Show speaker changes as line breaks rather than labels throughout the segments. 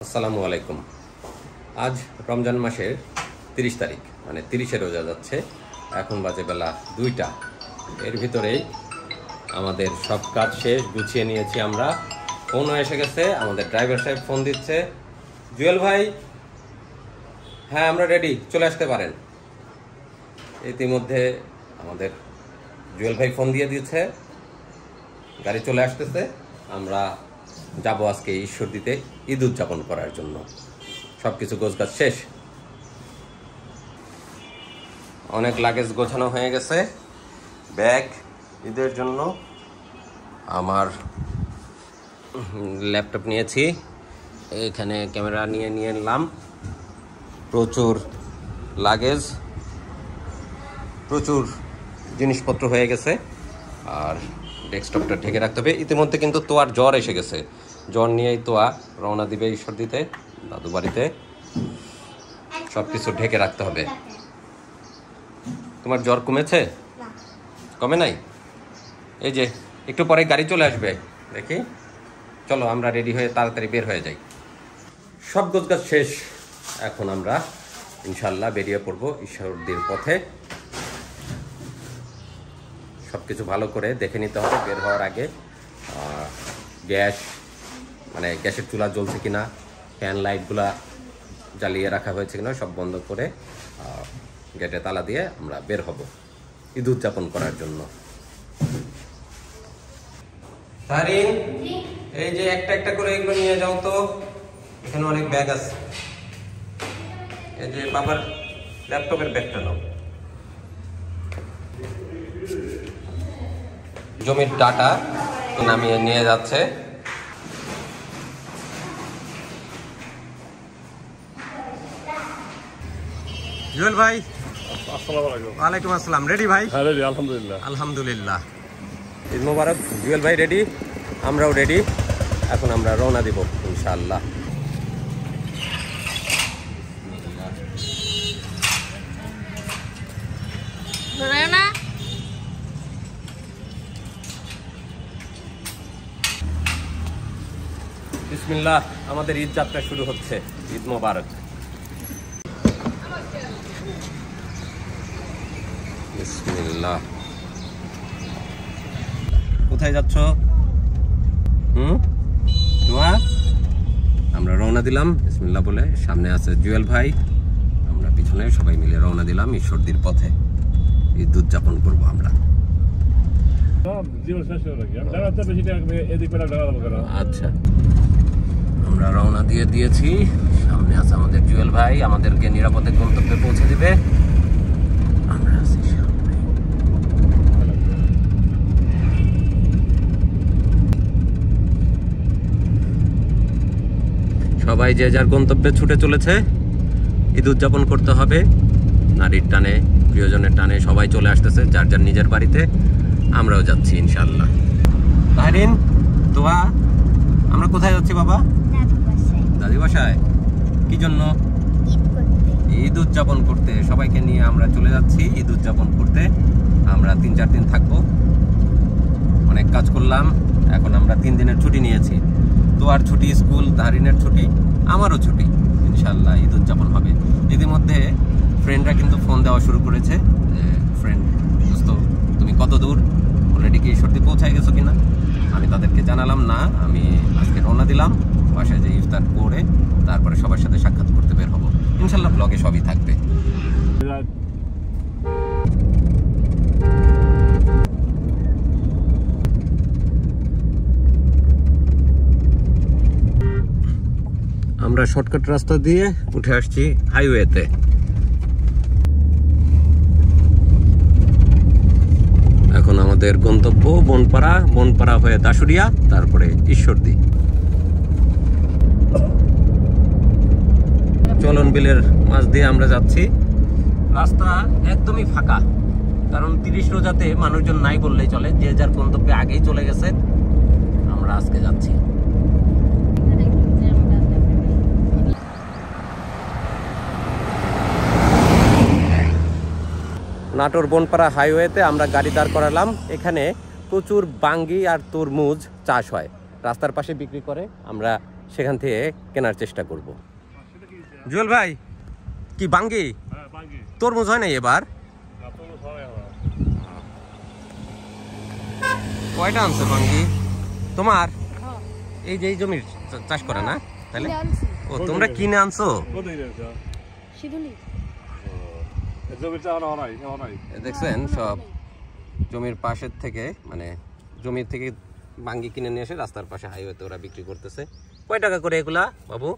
আসসালামু আলাইকুম। আজ রমজান মাসের 30 তারিখ, মানে 30-এ রোজা যাচ্ছে। এখন বাজে বেলা 2টা। এর ভিতরেই আমাদের সব কাজ শেষ, গুছিয়ে নিয়েছি আমরা। ফোনও এসে গেছে, আমাদের ড্রাইভার সাহেব ফোন দিচ্ছে, জুয়েল ভাই হ্যাঁ আমরা রেডি, চলে আসতে পারেন। ইতিমধ্যে আমাদের জুয়েল ভাই ফোন দিয়ে দিয়েছে, গাড়ি চলে আসতেছে। আমরা যাব আজকে ঈশ্বরদীতে ঈদ উদযাপন করার জন্য। সব কিছু গোছগাছ শেষ, অনেক লাগেজ গোছানো হয়ে গেছে, ব্যাগ ঈদের জন্য। আমার ল্যাপটপ নিয়েছি, এখানে ক্যামেরা নিয়ে নিলাম। প্রচুর লাগেজ, প্রচুর জিনিসপত্র হয়ে গেছে। আর ডেস্কটপটা ঢেকে রাখতে হবে। ইতিমধ্যে কিন্তু তোয়ার জ্বর এসে গেছে, জ্বর নিয়েই তোয়া রওনা দিবে ঈশ্বরদীতে, দাদু বাড়িতে। সব কিছু ঢেকে রাখতে হবে। তোমার জ্বর কমেছে? কমে নাই? এই যে একটু পরে গাড়ি চলে আসবে, দেখি। চলো আমরা রেডি হয়ে তাড়াতাড়ি বের হয়ে যাই। সব গোছগাছ শেষ, এখন আমরা ইনশাল্লাহ বেরিয়ে পড়বো ঈশ্বরদীর পথে। সব কিছু ভালো করে দেখে নিতে হবে বের হওয়ার আগে। গ্যাস, মানে গ্যাসের চুলা জ্বলছে কিনা, ফ্যান লাইটগুলা জ্বালিয়ে রাখা হয়েছে কিনা সব বন্ধ করে গেটে তালা দিয়ে আমরা বের হব ঈদ উদযাপন করার জন্য। তারিন, এই যে একটা একটা করে এগুলো নিয়ে যাও তো, এখানে অনেক ব্যাগ আছে। এই যে বাবার ল্যাপটপের ব্যাগটা নাও। জমির ডাটা নামিয়ে নিয়ে যাচ্ছে। জুয়েল ভাই, ওয়ালাইকুম আসসালাম। রেডি ভাই?
হ্যাঁ রেডি, আলহামদুলিল্লাহ।
আলহামদুলিল্লাহ। ঈদ মোবারক। জুয়েল ভাই রেডি, আমরাও রেডি। এখন আমরা রওনা দিব ইনশাআল্লাহ। বিসমিল্লাহ, আমাদের ঈদ যাত্রা শুরু হচ্ছে। ঈদ মোবারক। বিসমিল্লাহ। কোথায় যাচ্ছ? আমরা রওনা দিলাম বিসমিল্লাহ বলে। সামনে আছে জুয়েল ভাই, আমরা পিছনে সবাই মিলে রওনা দিলাম ঈশ্বরদীর পথে। ঈদ উদযাপন করবো আমরা। আচ্ছা, আমরা রওনা দিয়ে দিয়েছি। সামনে আছে আমাদের জুয়েল ভাই, আমাদেরকে নিরাপদে গন্তব্যে পৌঁছে দিবে। আমরা আছি সামনে। সবাই যে যার গন্তব্যে ছুটে চলেছে। ঈদ উদযাপন করতে হবে, নারীর টানে, প্রিয়জনের টানে সবাই চলে আসতেছে যার যার নিজের বাড়িতে। আমরাও যাচ্ছি ইনশাআল্লাহ। তাহরিন, তোয়া, আমরা কোথায় যাচ্ছি বাবা? দাদি বাসায়। কি জন্য? ঈদ উদযাপন করতে। সবাইকে নিয়ে আমরা চলে যাচ্ছি ঈদ উদযাপন করতে। আমরা 3-4 দিন থাকবো। অনেক কাজ করলাম, এখন আমরা 3 দিনের ছুটি নিয়েছি। তোয়ার ছুটি স্কুল, তাহরিনের ছুটি, আমারও ছুটি। ইনশাআল্লাহ ঈদ উদযাপন হবে। ইতিমধ্যে ফ্রেন্ডরা কিন্তু ফোন দেওয়া শুরু করেছে। ফ্রেন্ড, দোস্ত তুমি কত দূর, অলরেডি কি ঈশ্বরদী পৌঁছায় গেছো কিনা? আমি তাদেরকে জানালাম না, আমি আজকে রওনা দিলাম। বাসায় যে ইফতার করে তারপরে সবার সাথে সাক্ষাৎ করতে বের হবো ইনশাল্লাহ। ব্লগে সবই থাকবে। আমরা শর্টকাট রাস্তা দিয়ে উঠে আসছি হাইওয়েতে। এখন আমাদের গন্তব্য বনপাড়া, বনপাড়া হয়ে দাসুরিয়া, তারপরে ঈশ্বরদী। চলন বিলের মাঝ দিয়ে আমরা যাচ্ছি। রাস্তা একদমই ফাঁকা, কারণ 30 রোজাতে মানুষজন নাই বললেই চলে, যে যার গন্তব্যে আগেই চলে গেছে। আমরা আজকে যাচ্ছি। নাটোর বনপাড়া হাইওয়েতে আমরা গাড়ি দাঁড় করালাম। এখানে প্রচুর বাঙ্গি আর তরমুজ চাষ হয়, রাস্তার পাশে বিক্রি করে। আমরা সেখান থেকে কেনার চেষ্টা করব। জুয়েল ভাই কি বাঙ্গি তরমুজ হয় না এবার? কয়টা আনছো বাঙ্গি তোমার? এই যে এই জমির চাষ করে না তাহলে? ও তোমরা কিনে আনছো? দেখছেন সব জমির পাশের থেকে, মানে জমির থেকে বাঙ্গি কিনে নিয়ে এসে রাস্তার পাশে হাইওয়েতে ওরা বিক্রি করতেছে। কয় টাকা করে এগুলা বাবু?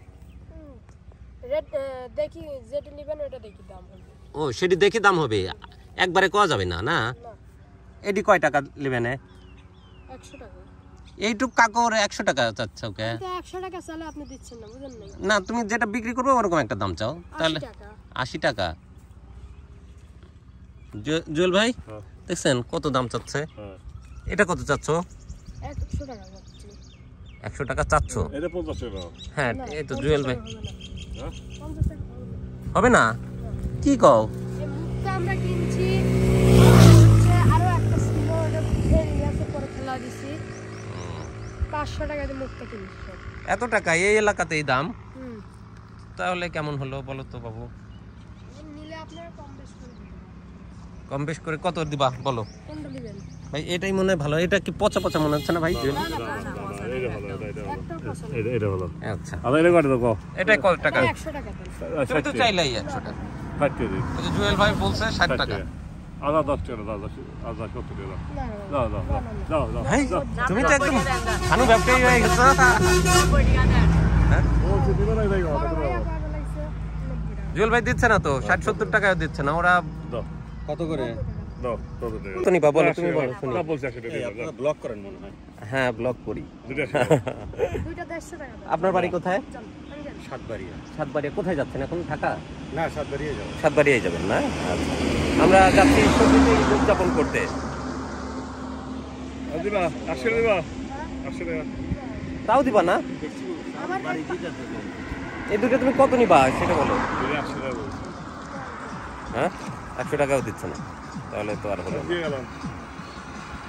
ও সেটি দেখি দাম হবে, একবারে কোয়া যাবে না। না এটি কয় টাকা নেবেন?
100 টাকা।
এইটুক কাকর 100 টাকা চাচ্ছ ওকে?
100 টাকা চাইলে আপনি দিচ্ছেন না, বুঝেন
না
না?
তুমি যেটা বিক্রি করবে ওরকম একটা দাম চাও তাহলে 80 টাকা। জুয়েল ভাই দেখছেন কত দাম চাচ্ছে? এটা কত চাচ্ছ?
100 টাকা চাচ্ছি।
100 টাকা চাচ্ছ?
এটা 50 টাকা।
হ্যাঁ এই তো জুয়েল ভাই। হবে না? কি কও?
আমরা কিনছি আরো একটা ছিল, এটা ফেরিয়াতে পরে ফেলা দিছি। 500 টাকা দিয়ে মুক্তা কিনছি।
এত টাকা এই এলাকাতেই দাম? তাহলে কেমন হলো বলো তো বাবু?
নিলে আপনারা
কম বেশ করে কত দিবা বলো?
কোনটা দিবেন
ভাই? এটাই মনে হয় ভালো। এটা কি পচা পচা মনে হচ্ছে না ভাই?
এটা ভালো, এটা ভালো।
আচ্ছা
আর এটা কত টাকা?
এটা কত টাকা?
100 টাকা দেন।
তুমি তো চাইলাই 100 টাকা।
60 টাকা।
ওই যে জুয়েল ভাই বলছে 60 টাকা।
আদা 10 টাকা, আদা 70 টাকা। দাও দাও দাও দাও।
ভাই তুমি তো একদম খানু ব্যবসায়ী হয়ে গেছো।
বলছি দিবা না ভাই?
জুয়েল ভাই দিচ্ছে না তো, 60-70 টাকাও দিচ্ছে না ওরা।
দাও
কত করে?
দাও কত টাকা?
কত নিবা বলো? তুমি বলো শুনি।
না বলছি 100 টাকা। আপনারা ব্লক করেন মনে হয়।
হ্যাঁ ব্লক করি।
দুইটা
দুইটা 150 টাকা।
আপনার বাড়ি কোথায়?
সাতবাড়িয়া।
সাতবাড়িয়া। কোথায় যাচ্ছেন এখন? ঢাকা?
না সাতবাড়িয়া যাব।
সাতবাড়িয়ায় যাবেন না? আচ্ছা আমরা যাচ্ছি সবজিতে ঈদ উদযাপন করতে।
দিবা 80 দিবা 80 টাকা।
তাও দিবা না?
আমার বাড়ি
এই দুটো তুমি কত নিবা সেটা বলো।
80 টাকা।
হ্যাঁ 100 টাকাও দিচ্ছে না, তাহলে তো আর হলো না।
দিয়ে গেলাম।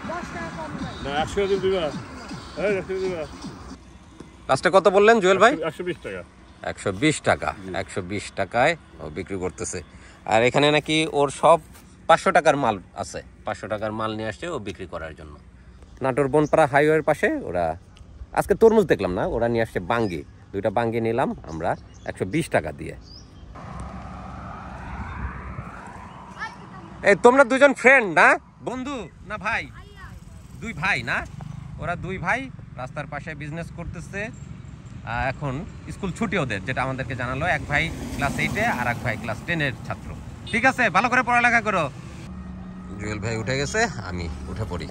10 টাকা কম দেন।
না 80 দিবা। এই 80 দিবা।
লাস্টে কত বললেন জুয়েল ভাই?
120 টাকা।
120 টাকা। 120 টাকায় ও বিক্রি করতেছে। আর এখানে নাকি ওর সব 500 টাকার মাল আছে। 500 টাকার মাল নিয়ে আসছে ও বিক্রি করার জন্য। নাটোর বনপাড়া হাইওয়ের পাশে ওরা আজকে তরমুজ দেখলাম না, ওরা নিয়ে আসছে বাঙ্গি। দুইটা বাঙ্গি নিলাম আমরা 120 টাকা দিয়ে। এই তোমরা দুজন ফ্রেন্ড না? বন্ধু না ভাই? দুই ভাই না? ওরা দুই ভাই রাস্তার পাশে বিজনেস করতেছে। এখন স্কুল ছুটি ওদের, যেটা আমাদেরকে জানালো। এক ভাই ক্লাস 8-এ আর এক ভাই ক্লাস 10-এর ছাত্র। ঠিক আছে, ভালো করে পড়ালেখা করো। জুয়েল ভাই উঠে গেছে, আমি উঠে পড়ি।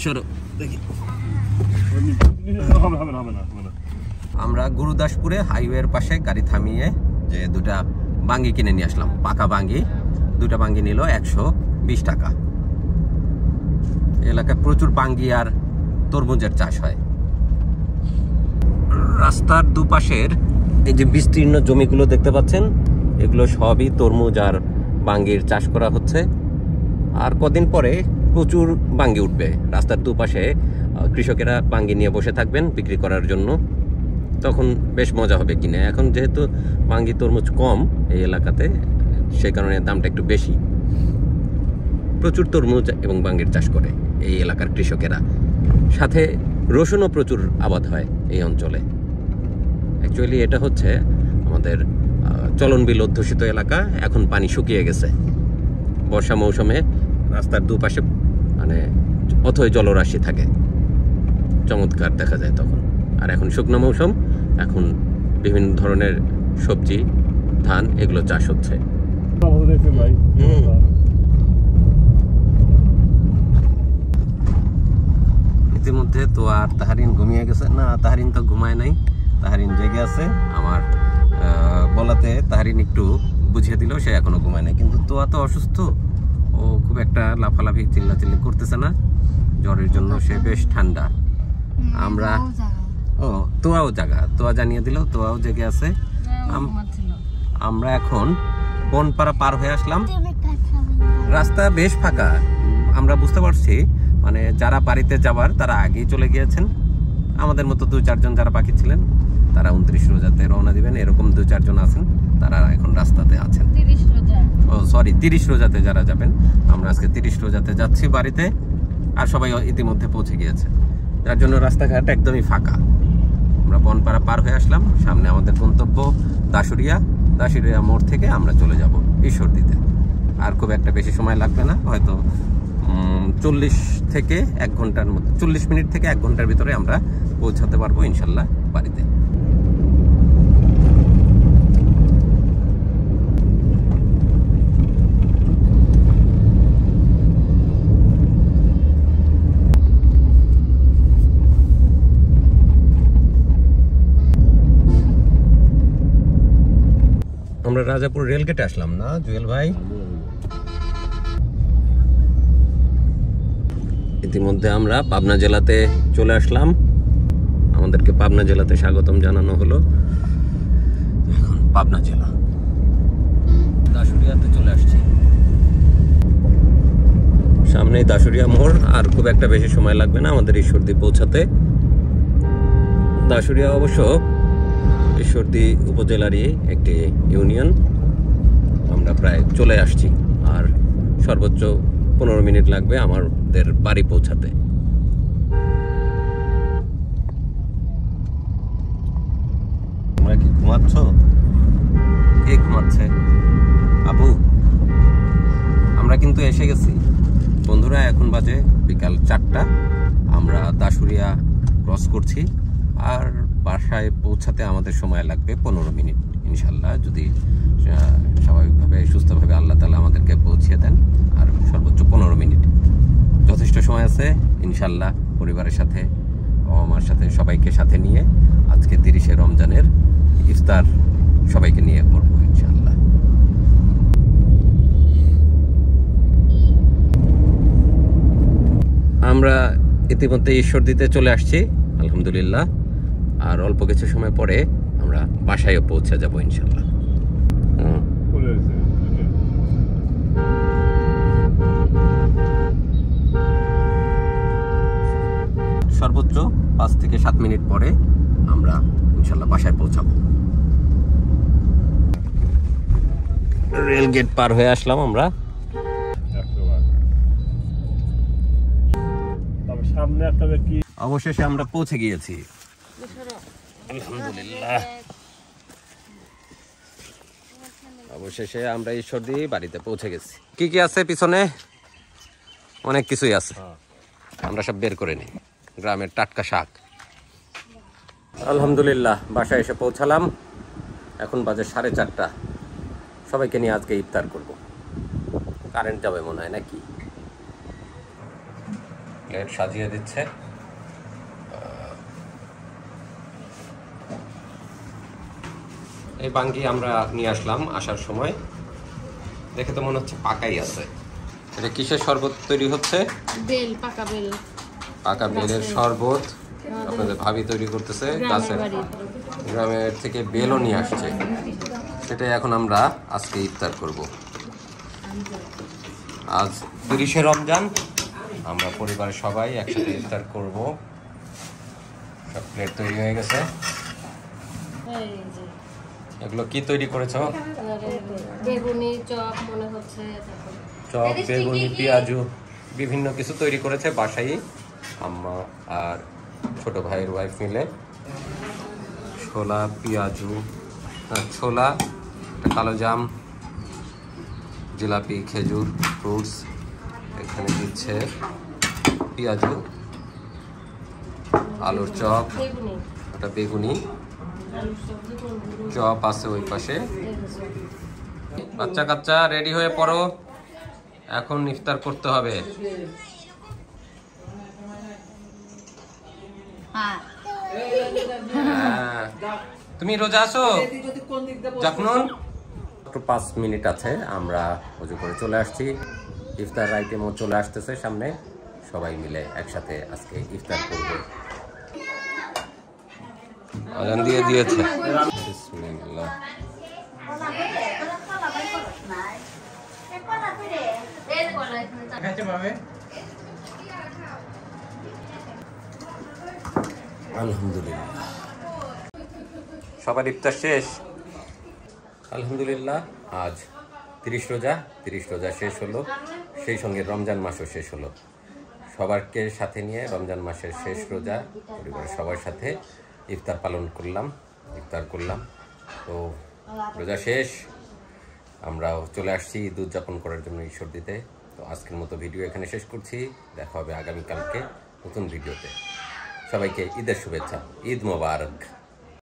চলো দেখি। আমরা গুরুদাসপুরে হাইওয়ের পাশে গাড়ি থামিয়ে যে দুটা বাঙ্গি কিনে নিয়ে আসলাম, পাকা বাঙ্গি। দুটা বাঙ্গি নিল 120 টাকা। এলাকায় প্রচুর বাঙ্গি আর তরমুজের চাষ হয়। রাস্তার দুপাশের এই যে বিস্তীর্ণ জমিগুলো দেখতে পাচ্ছেন, এগুলো সবই তরমুজ আর বাঙ্গির চাষ করা হচ্ছে। আর কদিন পরে প্রচুর বাঙ্গি উঠবে। রাস্তার দুপাশে কৃষকেরা বাঙ্গি নিয়ে বসে থাকবেন বিক্রি করার জন্য। তখন বেশ মজা হবে কিনে। এখন যেহেতু বাঙ্গি তরমুজ কম এই এলাকাতে, সেই কারণে দামটা একটু বেশি। প্রচুর তরমুজ এবং বাঙ্গির চাষ করে এই এলাকার কৃষকেরা। সাথে রসুনও প্রচুর আবাদ হয় এই অঞ্চলে। অ্যাকচুয়ালি এটা হচ্ছে আমাদের চলনবিল অধ্যুষিত এলাকা। এখন পানি শুকিয়ে গেছে। বর্ষা মৌসুমে রাস্তার দুপাশে মানে অথই জলরাশি থাকে, চমৎকার দেখা যায় তখন। আর এখন শুকনো মৌসুম, এখন বিভিন্ন ধরনের সবজি, ধান এগুলো চাষ হচ্ছে। ইতিমধ্যে তো আর তাহারিন ঘুমিয়ে গেছে না? তাহারিন তো ঘুমায় নাই, তাহারিন জেগে আছে। আমার বলাতে তাহারিন একটু বুঝিয়ে দিল, সে এখনো ঘুমায় নাই। কিন্তু তোয়া তো অসুস্থ, ও খুব একটা লাফালাফি চিল্লাচিল্লি করতেছে না। জ্বরের জন্য সে বেশ ঠান্ডা। আমরা তোয়াও জাগা, তোয়া জানিয়ে দিল, তোয়াও জেগে আছে। আমরা এখন বনপাড়া পার হয়ে আসলাম। রাস্তা বেশ ফাঁকা, আমরা বুঝতে পারছি মানে যারা বাড়িতে যাবার তারা আগেই চলে গিয়েছেন। আমাদের মতো 2-4 জন যারা বাকি ছিলেন তারা 29 রোজাতে রওনা দিবেন, এরকম 2-4 জন আছেন, তারা এখন রাস্তাতে আছেন।
30 রোজা,
ও সরি 30 রোজাতে যারা যাবেন, আমরা আজকে 30 রোজাতে যাচ্ছি বাড়িতে, আর সবাই ইতিমধ্যে পৌঁছে গিয়েছে, যার জন্য রাস্তাঘাট একদমই ফাঁকা। আমরা বনপাড়া পার হয়ে আসলাম, সামনে আমাদের গন্তব্য দাসুরিয়া মোড় থেকে আমরা চলে যাব ঈশ্বরদীতে। আর খুব একটা বেশি সময় লাগবে না, হয়তো 40 থেকে 1 ঘন্টার মধ্যে, 40 মিনিট থেকে 1 ঘন্টার ভিতরে আমরা পৌঁছাতে পারবো ইনশাল্লাহ বাড়িতে। আমরা রাজাপুর রেলগেটে আসলাম না জুয়েল ভাই? ইতিমধ্যে আমরা পাবনা জেলাতে চলে আসলাম, আমাদেরকে পাবনা জেলাতে স্বাগতম জানানো হলো। এখন পাবনা জেলা দাসুরিয়াতে চলে আসছি, সামনেই দাসুরিয়া মোড়, আর খুব একটা বেশি সময় লাগবে না আমাদের ঈশ্বরদী পৌঁছাতে। দাসুরিয়া অবশ্য ঈশ্বরদী উপজেলারই একটি ইউনিয়ন। আমরা প্রায় চলে আসছি, আর সর্বোচ্চ 15 মিনিট লাগবে আমাদের বাড়ি পৌঁছাতে। তোমরা কি ঘুমাচ্ছ? কে ঘুমাচ্ছে? আপু, আমরা কিন্তু এসে গেছি বন্ধুরা, এখন বাজে বিকাল 4টা। আমরা দাসুরিয়া ক্রস করছি, আর বাসায় পৌঁছাতে আমাদের সময় লাগবে 15 মিনিট ইনশাল্লাহ, যদি স্বাভাবিকভাবে সুস্থভাবে আল্লাহ তাআলা আমাদেরকে পৌঁছিয়ে দেন। আর সর্বোচ্চ 15 মিনিট যথেষ্ট সময় আছে ইনশাল্লাহ। পরিবারের সাথে, আমার সাথে, সবাইকে সাথে নিয়ে আজকে 30শে রমজানের ইফতার সবাইকে নিয়ে করবো ইনশাল্লাহ। আমরা ইতিমধ্যে ঈশ্বরদীতে চলে আসছি আলহামদুলিল্লাহ, আর অল্প কিছু সময় পরে আমরা বাসায়ও পৌঁছে যাব ইনশাল্লাহ। সর্বোচ্চ 5 থেকে 7 মিনিট পরে আমরা ইনশাল্লাহ বাসায় পৌঁছাবো। রেল গেট পার হয়ে আসলাম আমরা। অবশেষে আমরা পৌঁছে গিয়েছি আলহামদুলিল্লাহ। অবশেষে আমরা ঈশ্বরদী বাড়িতে পৌঁছে গেছি। কি কি আছে পিছনে? অনেক কিছুই আছে, আমরা সব বের করে নিই। গ্রামের টাটকা শাক। আলহামদুলিল্লাহ বাসায় এসে পৌঁছালাম, এখন বাজে 4:30। সবাইকে নিয়ে আজকে ইফতার করব। কারেন্ট যাবে মনে হয় নাকি? প্লেট সাজিয়ে দিচ্ছে। এই বাঙ্গি আমরা নিয়ে আসলাম আসার সময়, দেখে তো মনে হচ্ছে পাকাই আছে। এটা কিসের শরবত তৈরি হচ্ছে?
বেল, পাকা বেল।
পাকা বেলের শরবত আপনাদের ভাবি তৈরি করতেছে, গাছের গ্রামের থেকে বেলও নিয়ে আসছে। সেটাই এখন আমরা আজকে ইফতার করব। আজ 30শে রমজান, আমরা পরিবারের সবাই একসাথে ইফতার করব। সব প্লেট তৈরি হয়ে গেছে। এগুলো কি তৈরি করেছো?
বেগুনি, চপ মনে হচ্ছে,
চপ, বেগুনি, পেঁয়াজু, বিভিন্ন কিছু তৈরি করেছে বাসায় আম্মা আর ছোট ভাইয়ের ওয়াইফ মিলে। ছোলা, পেঁয়াজু, ছোলা, কালো জাম, জিলাপি, খেজুর, ফ্রুটস। এখানে দিচ্ছে পেঁয়াজু, আলুর চপ, ওটা বেগুনি, চপ আছে ওই পাশে। বাচ্চা কাচ্চা রেডি হয়ে পড়ো, এখন ইফতার করতে হবে। তুমি রোজা আছো? জাফনুন 5 মিনিট আছে, আমরা ওযু করে চলে আসছি। ইফতার আইটেমও চলে আসতেছে সামনে, সবাই মিলে একসাথে আজকে ইফতার করব। আজান দিয়ে দিয়েছে। বিসমিল্লাহ।
খাইতে পাবে।
আলহামদুলিল্লাহ সবার ইফতার শেষ আলহামদুলিল্লাহ। আজ 30 রোজা শেষ হলো, সেই সঙ্গে রমজান মাসও শেষ হলো। সবাইকে সাথে নিয়ে রমজান মাসের শেষ রোজা পরিবারের সবার সাথে ইফতার করলাম। তো রোজা শেষ, আমরাও চলে আসছি ঈদ উদযাপন করার জন্য ঈশ্বর দিতে। তো আজকের মতো ভিডিও এখানে শেষ করছি, দেখা হবে আগামীকালকে নতুন ভিডিওতে। সবাইকে ঈদের শুভেচ্ছা, ঈদ মোবারক।